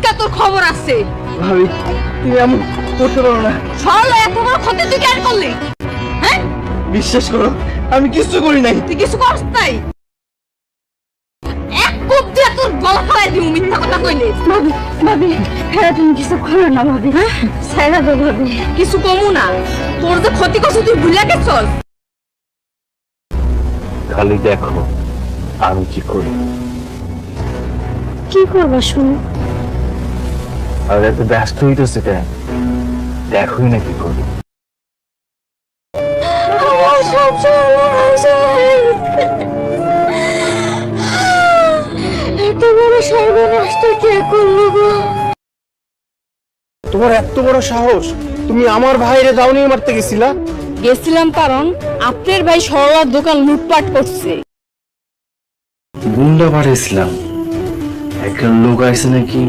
আজকে তোর খবর আছে। ভাবি তুমি এমন করতে পারো না। সরলা এত বড় ক্ষতি তুই কেন করলি? হ্যাঁ, বিশ্বাস করো আমি কিছু করি নাই। তুই কিছু করস নাই? এক কোপ দিয়ে তোর গলা ফালাই দিমু মিথ্যা কথা কইলে। ভাবি ভাবি হ্যাঁ তুমি কিছু করো না ভাবি, ছাইরা দাও ভাবি। কিছু কমু না, তোর যে ক্ষতি করছে তুই ভুলে গেছস। খালি দেখো আমি কি করি। কি করবা শুনো? আর এত ব্যস্ত হইতেছে কেন? দেখোই না কি করি। এত বড় সর্বনাশটা কে করলো গো? তোমার এত বড় সাহস, তুমি আমার ভাইরে দাউনি মারতে গেছিলা? গেছিলাম কারণ আপনার ভাই সরলার দোকান লুটপাট করছে। গুন্ডা পাঠিয়েছিলাম, একটা লোক আছে নাকি